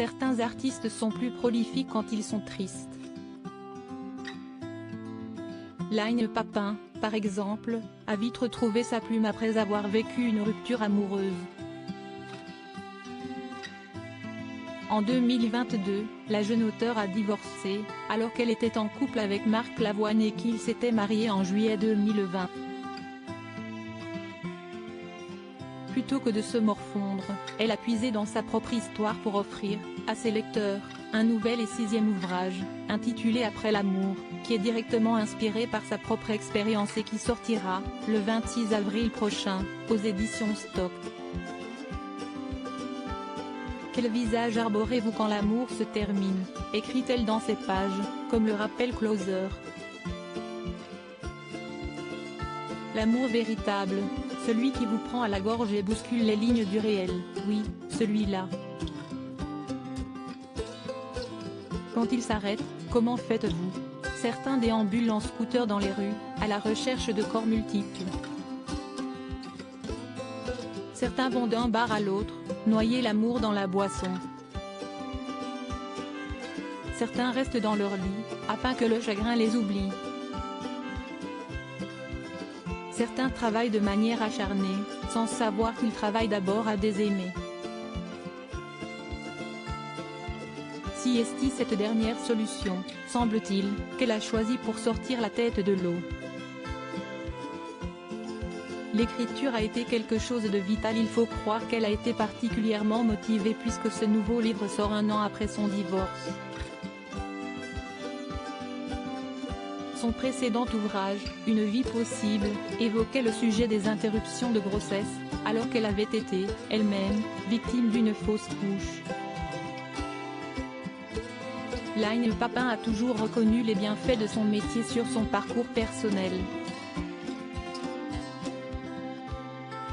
certains artistes sont plus prolifiques quand ils sont tristes. Line Papin, par exemple, a vite retrouvé sa plume après avoir vécu une rupture amoureuse. En 2022, la jeune auteure a divorcé, alors qu'elle était en couple avec Marc Lavoine et qu'ils s'étaient mariés en juillet 2020. Plutôt que de se morfondre, elle a puisé dans sa propre histoire pour offrir, à ses lecteurs, un nouvel et 6e ouvrage, intitulé Après l'amour, qui est directement inspiré par sa propre expérience et qui sortira, le 26 avril prochain, aux éditions Stock. Quel visage arborez-vous quand l'amour se termine, écrit-elle dans ses pages, comme le rappelle Closer. L'amour véritable, celui qui vous prend à la gorge et bouscule les lignes du réel, oui, celui-là. Quand il s'arrête, comment faites-vous? Certains déambulent en scooter dans les rues, à la recherche de corps multiples. Certains vont d'un bar à l'autre, noyer l'amour dans la boisson. Certains restent dans leur lit, afin que le chagrin les oublie. Certains travaillent de manière acharnée, sans savoir qu'ils travaillent d'abord à désaimer. Si est-il cette dernière solution, semble-t-il, qu'elle a choisie pour sortir la tête de l'eau. L'écriture a été quelque chose de vital. Il faut croire qu'elle a été particulièrement motivée puisque ce nouveau livre sort un an après son divorce. Son précédent ouvrage, Une vie possible, évoquait le sujet des interruptions de grossesse, alors qu'elle avait été, elle-même, victime d'une fausse couche. Line Papin a toujours reconnu les bienfaits de son métier sur son parcours personnel.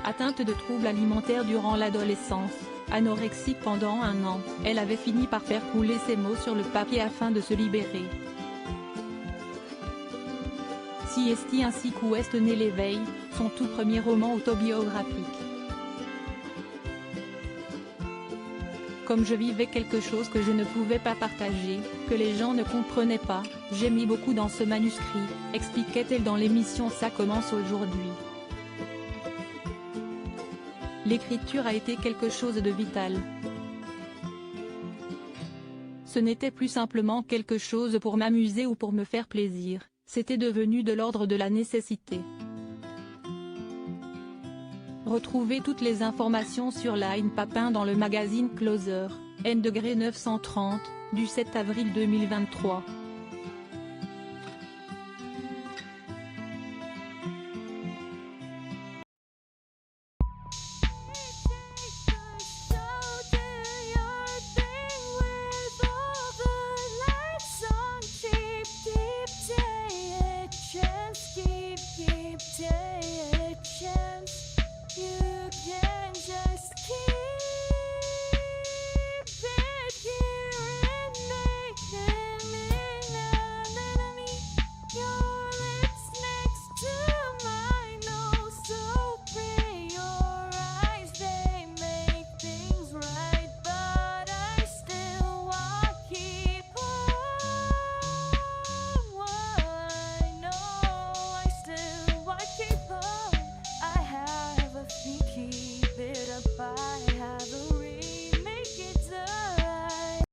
Atteinte de troubles alimentaires durant l'adolescence, anorexique pendant un an, elle avait fini par faire couler ses mots sur le papier afin de se libérer. Si est ainsi qu'où est né l'éveil, son tout premier roman autobiographique. Comme je vivais quelque chose que je ne pouvais pas partager, que les gens ne comprenaient pas, j'ai mis beaucoup dans ce manuscrit, expliquait-elle dans l'émission Ça commence aujourd'hui. L'écriture a été quelque chose de vital. Ce n'était plus simplement quelque chose pour m'amuser ou pour me faire plaisir, c'était devenu de l'ordre de la nécessité. Retrouvez toutes les informations sur Line Papin dans le magazine Closer, N°930, du 7 avril 2023.